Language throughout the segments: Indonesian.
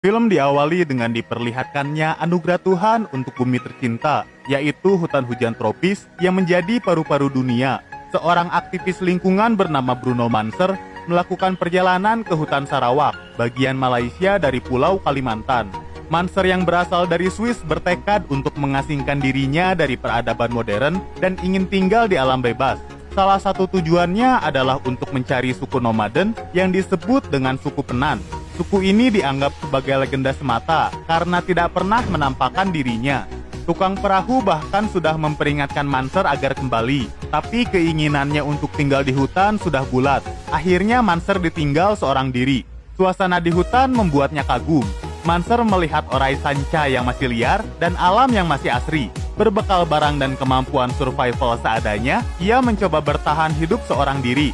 Film diawali dengan diperlihatkannya anugerah Tuhan untuk bumi tercinta, yaitu hutan hujan tropis yang menjadi paru-paru dunia. Seorang aktivis lingkungan bernama Bruno Manser melakukan perjalanan ke hutan Sarawak, bagian Malaysia dari Pulau Kalimantan. Manser yang berasal dari Swiss bertekad untuk mengasingkan dirinya dari peradaban modern dan ingin tinggal di alam bebas. Salah satu tujuannya adalah untuk mencari suku nomaden yang disebut dengan suku Penan. Suku ini dianggap sebagai legenda semata karena tidak pernah menampakkan dirinya. Tukang perahu bahkan sudah memperingatkan Manser agar kembali, tapi keinginannya untuk tinggal di hutan sudah bulat. Akhirnya Manser ditinggal seorang diri. Suasana di hutan membuatnya kagum. Manser melihat orai sanca yang masih liar dan alam yang masih asri. Berbekal barang dan kemampuan survival seadanya, ia mencoba bertahan hidup seorang diri.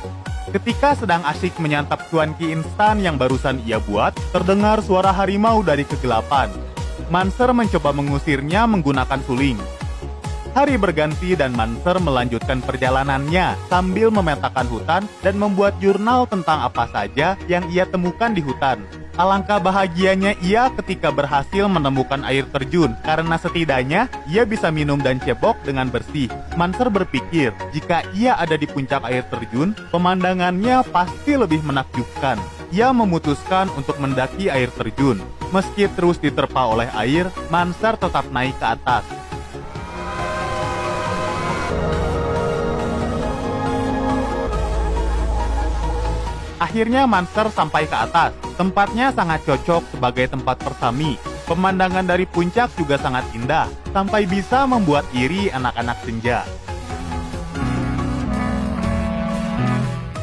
Ketika sedang asyik menyantap cuanki instan yang barusan ia buat, terdengar suara harimau dari kegelapan. Manser mencoba mengusirnya menggunakan suling. Hari berganti dan Manser melanjutkan perjalanannya sambil memetakan hutan dan membuat jurnal tentang apa saja yang ia temukan di hutan. Alangkah bahagianya ia ketika berhasil menemukan air terjun karena setidaknya ia bisa minum dan cebok dengan bersih. Manser berpikir jika ia ada di puncak air terjun, pemandangannya pasti lebih menakjubkan. Ia memutuskan untuk mendaki air terjun. Meski terus diterpa oleh air, Manser tetap naik ke atas. Akhirnya Manser sampai ke atas. Tempatnya sangat cocok sebagai tempat persami. Pemandangan dari puncak juga sangat indah, sampai bisa membuat iri anak-anak senja.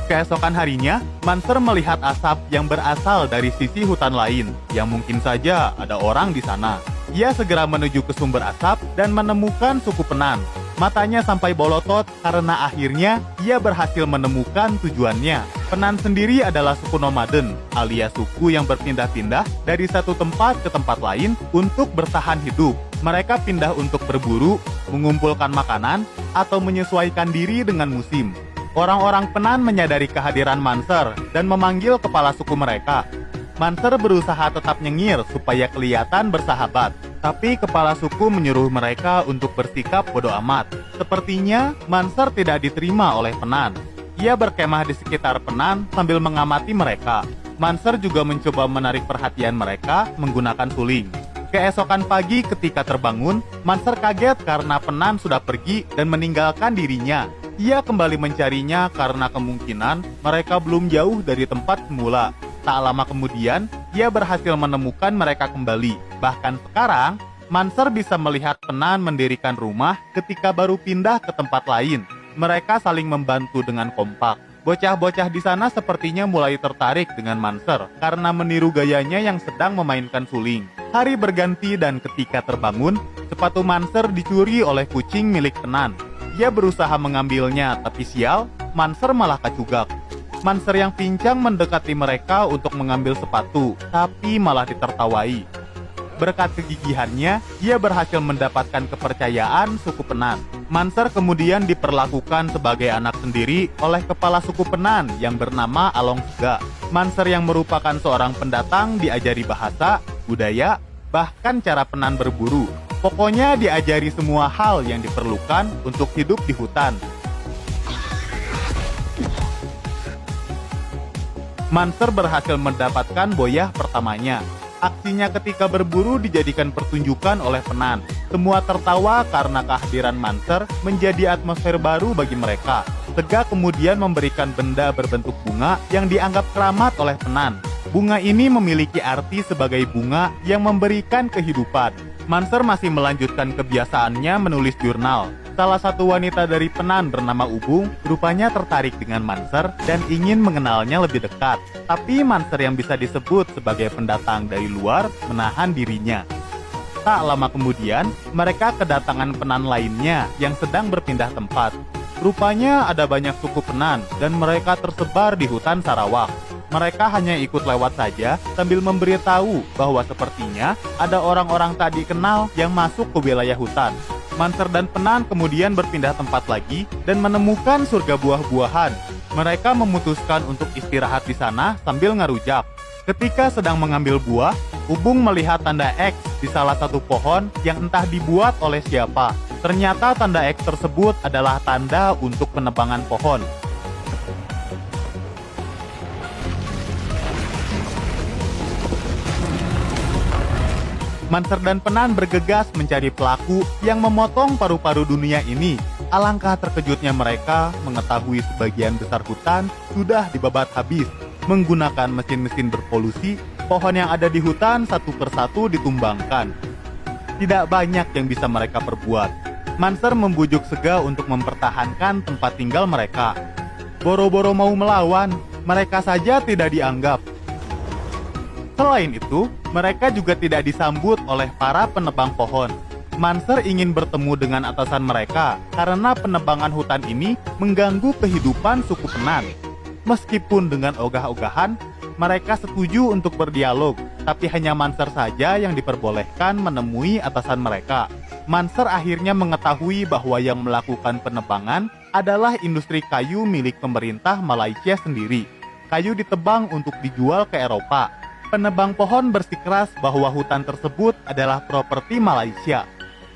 Keesokan harinya, Manser melihat asap yang berasal dari sisi hutan lain, yang mungkin saja ada orang di sana. Ia segera menuju ke sumber asap dan menemukan suku Penan. Matanya sampai bolotot karena akhirnya ia berhasil menemukan tujuannya. Penan sendiri adalah suku nomaden, alias suku yang berpindah-pindah dari satu tempat ke tempat lain untuk bertahan hidup. Mereka pindah untuk berburu, mengumpulkan makanan, atau menyesuaikan diri dengan musim. Orang-orang Penan menyadari kehadiran Manser dan memanggil kepala suku mereka. Manser berusaha tetap nyengir supaya kelihatan bersahabat. Tapi kepala suku menyuruh mereka untuk bersikap bodoh amat. Sepertinya Manser tidak diterima oleh Penan. Ia berkemah di sekitar Penan sambil mengamati mereka. Manser juga mencoba menarik perhatian mereka menggunakan suling. Keesokan pagi ketika terbangun, Manser kaget karena Penan sudah pergi dan meninggalkan dirinya. Ia kembali mencarinya karena kemungkinan mereka belum jauh dari tempat semula. Tak lama kemudian, ia berhasil menemukan mereka kembali. Bahkan sekarang, Manser bisa melihat Penan mendirikan rumah ketika baru pindah ke tempat lain. Mereka saling membantu dengan kompak. Bocah-bocah di sana sepertinya mulai tertarik dengan Manser karena meniru gayanya yang sedang memainkan suling. Hari berganti dan ketika terbangun, sepatu Manser dicuri oleh kucing milik Penan. Ia berusaha mengambilnya, tapi sial, Manser malah kacugak. Manser yang pincang mendekati mereka untuk mengambil sepatu, tapi malah ditertawai. Berkat kegigihannya, ia berhasil mendapatkan kepercayaan suku Penan. Manser kemudian diperlakukan sebagai anak sendiri oleh kepala suku Penan yang bernama Along Sega. Manser yang merupakan seorang pendatang diajari bahasa, budaya, bahkan cara Penan berburu. Pokoknya diajari semua hal yang diperlukan untuk hidup di hutan. Manser berhasil mendapatkan boyah pertamanya. Aksinya ketika berburu dijadikan pertunjukan oleh Penan. Semua tertawa karena kehadiran Manser menjadi atmosfer baru bagi mereka. Sega kemudian memberikan benda berbentuk bunga yang dianggap keramat oleh Penan. Bunga ini memiliki arti sebagai bunga yang memberikan kehidupan. Manser masih melanjutkan kebiasaannya menulis jurnal. Salah satu wanita dari Penan bernama Ubung rupanya tertarik dengan Manser dan ingin mengenalnya lebih dekat. Tapi Manser yang bisa disebut sebagai pendatang dari luar menahan dirinya. Tak lama kemudian, mereka kedatangan Penan lainnya yang sedang berpindah tempat. Rupanya ada banyak suku Penan dan mereka tersebar di hutan Sarawak. Mereka hanya ikut lewat saja sambil memberitahu bahwa sepertinya ada orang-orang tak dikenal yang masuk ke wilayah hutan. Manser dan Penan kemudian berpindah tempat lagi dan menemukan surga buah-buahan. Mereka memutuskan untuk istirahat di sana sambil ngerujak. Ketika sedang mengambil buah, Ubung melihat tanda X di salah satu pohon yang entah dibuat oleh siapa. Ternyata tanda X tersebut adalah tanda untuk penebangan pohon. Manser dan Penan bergegas mencari pelaku yang memotong paru-paru dunia ini. Alangkah terkejutnya mereka mengetahui sebagian besar hutan sudah dibabat habis. Menggunakan mesin-mesin berpolusi, pohon yang ada di hutan satu persatu ditumbangkan. Tidak banyak yang bisa mereka perbuat. Manser membujuk Sega untuk mempertahankan tempat tinggal mereka. Boro-boro mau melawan, mereka saja tidak dianggap. Selain itu, mereka juga tidak disambut oleh para penebang pohon. Manser ingin bertemu dengan atasan mereka karena penebangan hutan ini mengganggu kehidupan suku Penan. Meskipun dengan ogah-ogahan, mereka setuju untuk berdialog, tapi hanya Manser saja yang diperbolehkan menemui atasan mereka. Manser akhirnya mengetahui bahwa yang melakukan penebangan adalah industri kayu milik pemerintah Malaysia sendiri. Kayu ditebang untuk dijual ke Eropa. Penebang pohon bersikeras bahwa hutan tersebut adalah properti Malaysia.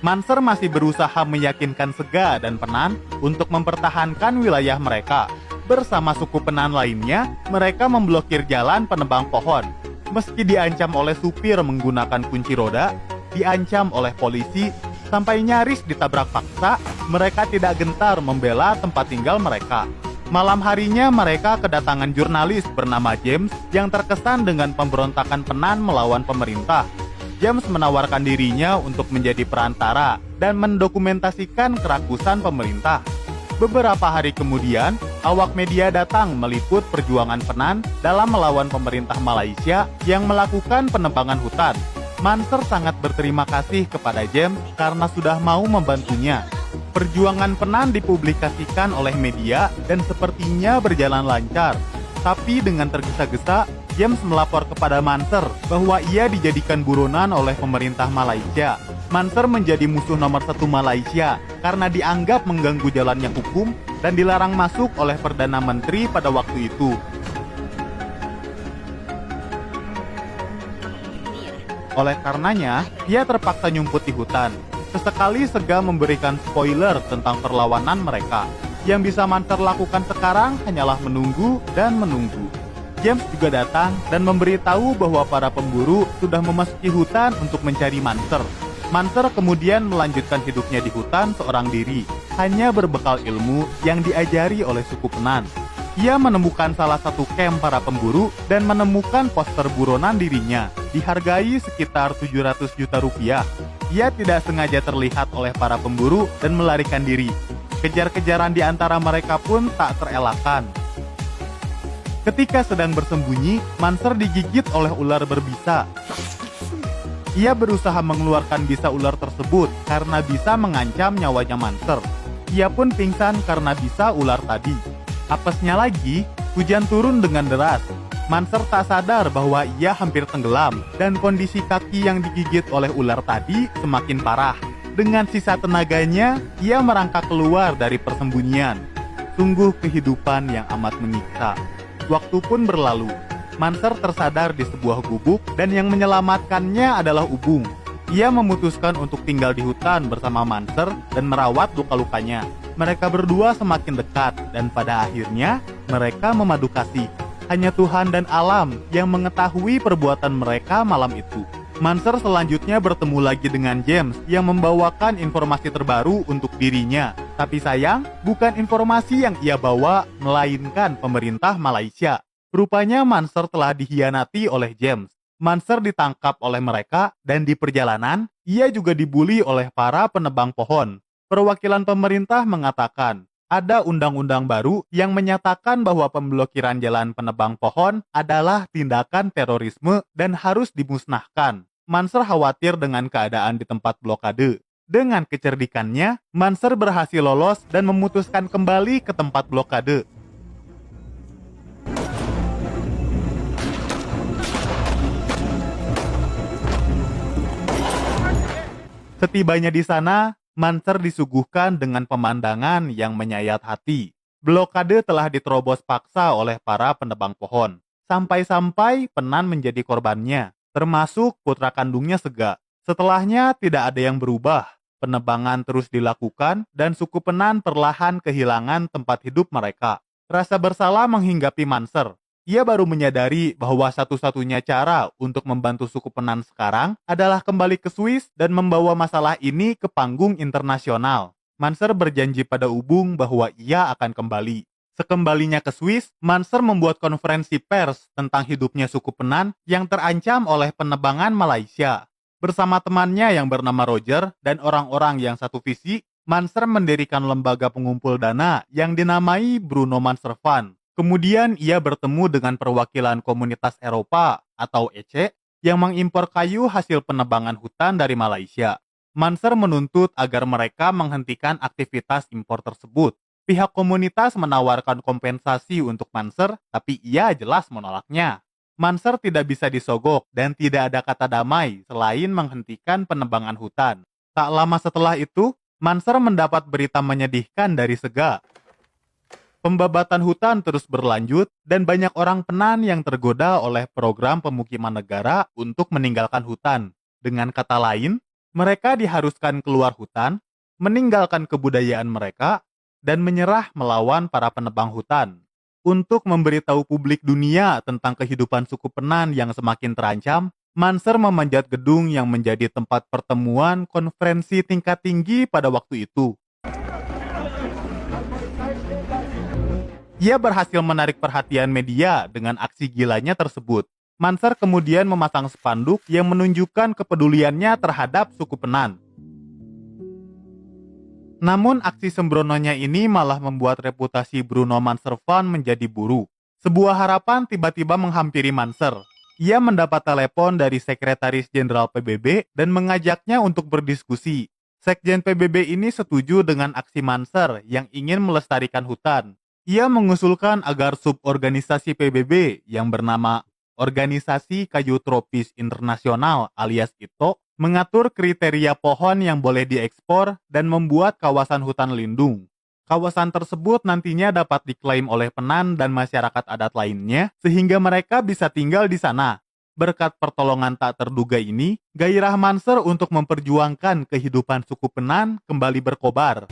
Manser masih berusaha meyakinkan Sega dan Penan untuk mempertahankan wilayah mereka. Bersama suku Penan lainnya, mereka memblokir jalan penebang pohon. Meski diancam oleh supir menggunakan kunci roda, diancam oleh polisi, sampai nyaris ditabrak paksa, mereka tidak gentar membela tempat tinggal mereka. Malam harinya mereka kedatangan jurnalis bernama James yang terkesan dengan pemberontakan Penan melawan pemerintah. James menawarkan dirinya untuk menjadi perantara dan mendokumentasikan kerakusan pemerintah. Beberapa hari kemudian, awak media datang meliput perjuangan Penan dalam melawan pemerintah Malaysia yang melakukan penebangan hutan. Manser sangat berterima kasih kepada James karena sudah mau membantunya. Perjuangan Penan dipublikasikan oleh media dan sepertinya berjalan lancar. Tapi dengan tergesa-gesa, James melapor kepada Manser bahwa ia dijadikan buronan oleh pemerintah Malaysia. Manser menjadi musuh nomor satu Malaysia karena dianggap mengganggu jalannya hukum dan dilarang masuk oleh Perdana Menteri pada waktu itu. Oleh karenanya, ia terpaksa nyumput di hutan. Sesekali Sega memberikan spoiler tentang perlawanan mereka. Yang bisa Manser lakukan sekarang hanyalah menunggu dan menunggu. James juga datang dan memberitahu bahwa para pemburu sudah memasuki hutan untuk mencari Manser. Manser kemudian melanjutkan hidupnya di hutan seorang diri, hanya berbekal ilmu yang diajari oleh suku Penan. Ia menemukan salah satu camp para pemburu dan menemukan poster buronan dirinya, dihargai sekitar 700 juta rupiah. Ia tidak sengaja terlihat oleh para pemburu dan melarikan diri. Kejar-kejaran di antara mereka pun tak terelakkan. Ketika sedang bersembunyi, Manser digigit oleh ular berbisa. Ia berusaha mengeluarkan bisa ular tersebut karena bisa mengancam nyawanya Manser. Ia pun pingsan karena bisa ular tadi. Apesnya lagi, hujan turun dengan deras. Manser tak sadar bahwa ia hampir tenggelam dan kondisi kaki yang digigit oleh ular tadi semakin parah. Dengan sisa tenaganya, ia merangkak keluar dari persembunyian. Sungguh kehidupan yang amat menyiksa. Waktu pun berlalu. Manser tersadar di sebuah gubuk dan yang menyelamatkannya adalah Ubung. Ia memutuskan untuk tinggal di hutan bersama Manser dan merawat luka-lukanya. Mereka berdua semakin dekat dan pada akhirnya mereka memadu kasih. Hanya Tuhan dan alam yang mengetahui perbuatan mereka malam itu. Manser selanjutnya bertemu lagi dengan James yang membawakan informasi terbaru untuk dirinya. Tapi sayang, bukan informasi yang ia bawa, melainkan pemerintah Malaysia. Rupanya Manser telah dikhianati oleh James. Manser ditangkap oleh mereka dan di perjalanan, ia juga dibuli oleh para penebang pohon. Perwakilan pemerintah mengatakan, ada undang-undang baru yang menyatakan bahwa pemblokiran jalan penebang pohon adalah tindakan terorisme dan harus dimusnahkan. Manser khawatir dengan keadaan di tempat blokade. Dengan kecerdikannya, Manser berhasil lolos dan memutuskan kembali ke tempat blokade. Setibanya di sana, Manser disuguhkan dengan pemandangan yang menyayat hati. Blokade telah diterobos paksa oleh para penebang pohon. Sampai-sampai Penan menjadi korbannya. termasuk putra kandungnya Sega. Setelahnya tidak ada yang berubah. Penebangan terus dilakukan dan suku Penan perlahan kehilangan tempat hidup mereka. Rasa bersalah menghinggapi Manser. Ia baru menyadari bahwa satu-satunya cara untuk membantu suku Penan sekarang adalah kembali ke Swiss dan membawa masalah ini ke panggung internasional. Manser berjanji pada Ubung bahwa ia akan kembali. Sekembalinya ke Swiss, Manser membuat konferensi pers tentang hidupnya suku Penan yang terancam oleh penebangan Malaysia. Bersama temannya yang bernama Roger dan orang-orang yang satu visi, Manser mendirikan lembaga pengumpul dana yang dinamai Bruno Manser Fund. Kemudian ia bertemu dengan perwakilan komunitas Eropa atau EC yang mengimpor kayu hasil penebangan hutan dari Malaysia. Manser menuntut agar mereka menghentikan aktivitas impor tersebut. Pihak komunitas menawarkan kompensasi untuk Manser, tapi ia jelas menolaknya. Manser tidak bisa disogok dan tidak ada kata damai selain menghentikan penebangan hutan. Tak lama setelah itu, Manser mendapat berita menyedihkan dari Sega. Pembabatan hutan terus berlanjut dan banyak orang Penan yang tergoda oleh program pemukiman negara untuk meninggalkan hutan. Dengan kata lain, mereka diharuskan keluar hutan, meninggalkan kebudayaan mereka, dan menyerah melawan para penebang hutan. Untuk memberitahu publik dunia tentang kehidupan suku Penan yang semakin terancam, Manser memanjat gedung yang menjadi tempat pertemuan konferensi tingkat tinggi pada waktu itu. Ia berhasil menarik perhatian media dengan aksi gilanya tersebut. Manser kemudian memasang spanduk yang menunjukkan kepeduliannya terhadap suku Penan. Namun aksi sembrononya ini malah membuat reputasi Bruno Manser Fund menjadi buruk. Sebuah harapan tiba-tiba menghampiri Manser. Ia mendapat telepon dari Sekretaris Jenderal PBB dan mengajaknya untuk berdiskusi. Sekjen PBB ini setuju dengan aksi Manser yang ingin melestarikan hutan. Ia mengusulkan agar suborganisasi PBB yang bernama Organisasi Kayu Tropis Internasional alias ITO mengatur kriteria pohon yang boleh diekspor dan membuat kawasan hutan lindung. Kawasan tersebut nantinya dapat diklaim oleh Penan dan masyarakat adat lainnya sehingga mereka bisa tinggal di sana. Berkat pertolongan tak terduga ini, gairah Manser untuk memperjuangkan kehidupan suku Penan kembali berkobar.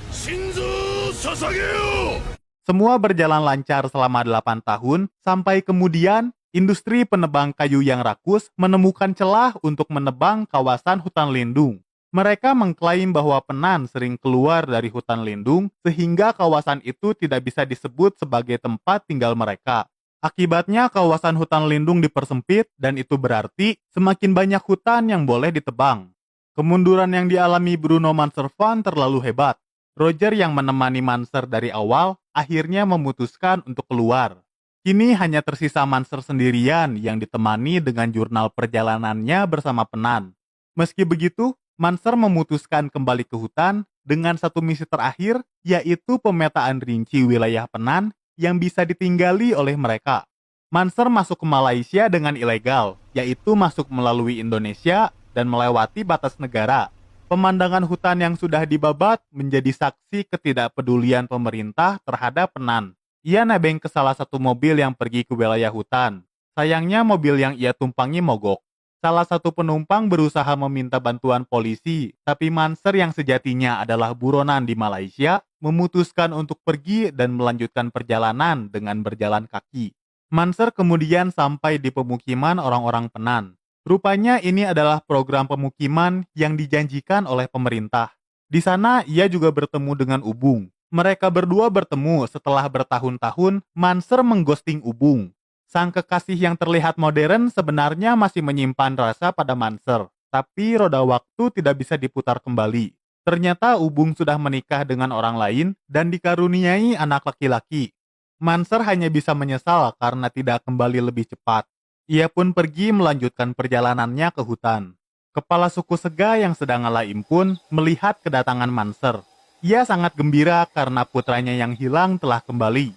Semua berjalan lancar selama 8 tahun, sampai kemudian industri penebang kayu yang rakus menemukan celah untuk menebang kawasan hutan lindung. Mereka mengklaim bahwa Penan sering keluar dari hutan lindung sehingga kawasan itu tidak bisa disebut sebagai tempat tinggal mereka. Akibatnya kawasan hutan lindung dipersempit dan itu berarti semakin banyak hutan yang boleh ditebang. Kemunduran yang dialami Bruno Manser Fund terlalu hebat. Roger yang menemani Manser dari awal akhirnya memutuskan untuk keluar. Kini hanya tersisa Manser sendirian yang ditemani dengan jurnal perjalanannya bersama Penan. Meski begitu, Manser memutuskan kembali ke hutan dengan satu misi terakhir, yaitu pemetaan rinci wilayah Penan yang bisa ditinggali oleh mereka. Manser masuk ke Malaysia dengan ilegal, yaitu masuk melalui Indonesia dan melewati batas negara. Pemandangan hutan yang sudah dibabat menjadi saksi ketidakpedulian pemerintah terhadap Penan. Ia nebeng ke salah satu mobil yang pergi ke wilayah hutan. Sayangnya mobil yang ia tumpangi mogok. Salah satu penumpang berusaha meminta bantuan polisi, tapi Manser yang sejatinya adalah buronan di Malaysia, memutuskan untuk pergi dan melanjutkan perjalanan dengan berjalan kaki. Manser kemudian sampai di pemukiman orang-orang Penan. Rupanya ini adalah program pemukiman yang dijanjikan oleh pemerintah. Di sana ia juga bertemu dengan Ubung. Mereka berdua bertemu setelah bertahun-tahun Manser mengghosting Ubung. Sang kekasih yang terlihat modern sebenarnya masih menyimpan rasa pada Manser, tapi roda waktu tidak bisa diputar kembali. Ternyata Ubung sudah menikah dengan orang lain dan dikaruniai anak laki-laki. Manser hanya bisa menyesal karena tidak kembali lebih cepat. Ia pun pergi melanjutkan perjalanannya ke hutan. Kepala suku Sega yang sedang ngalaim pun melihat kedatangan Manser. Ia sangat gembira karena putranya yang hilang telah kembali.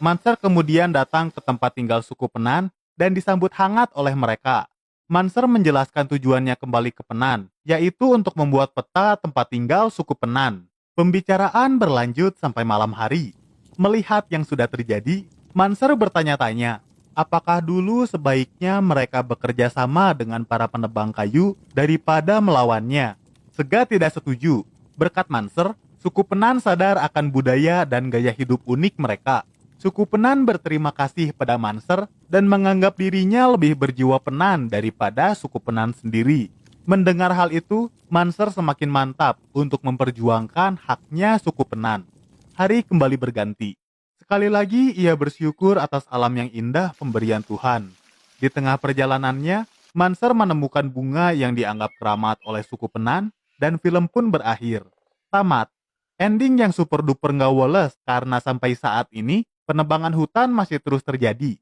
Manser kemudian datang ke tempat tinggal suku Penan dan disambut hangat oleh mereka. Manser menjelaskan tujuannya kembali ke Penan, yaitu untuk membuat peta tempat tinggal suku Penan. Pembicaraan berlanjut sampai malam hari. Melihat yang sudah terjadi, Manser bertanya-tanya, Apakah dulu sebaiknya mereka bekerja sama dengan para penebang kayu daripada melawannya? Sega tidak setuju. Berkat Manser, suku Penan sadar akan budaya dan gaya hidup unik mereka. Suku Penan berterima kasih pada Manser dan menganggap dirinya lebih berjiwa Penan daripada suku Penan sendiri. Mendengar hal itu, Manser semakin mantap untuk memperjuangkan haknya suku Penan. Hari kembali berganti. Sekali lagi ia bersyukur atas alam yang indah pemberian Tuhan. Di tengah perjalanannya, Manser menemukan bunga yang dianggap keramat oleh suku Penan dan film pun berakhir. Tamat. Ending yang super duper nggak woles karena sampai saat ini penebangan hutan masih terus terjadi.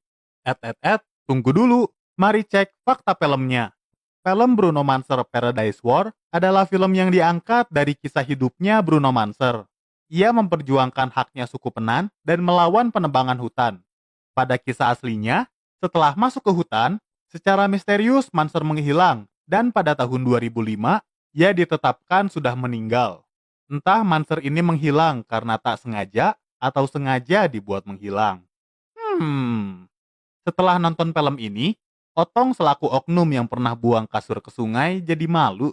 Tunggu dulu. Mari cek fakta filmnya. Film Bruno Manser Paradise War adalah film yang diangkat dari kisah hidupnya Bruno Manser. Ia memperjuangkan haknya suku Penan dan melawan penebangan hutan. Pada kisah aslinya, setelah masuk ke hutan, secara misterius Manser menghilang dan pada tahun 2005, ia ditetapkan sudah meninggal. Entah Manser ini menghilang karena tak sengaja atau sengaja dibuat menghilang. Setelah nonton film ini, Otong selaku oknum yang pernah buang kasur ke sungai jadi malu.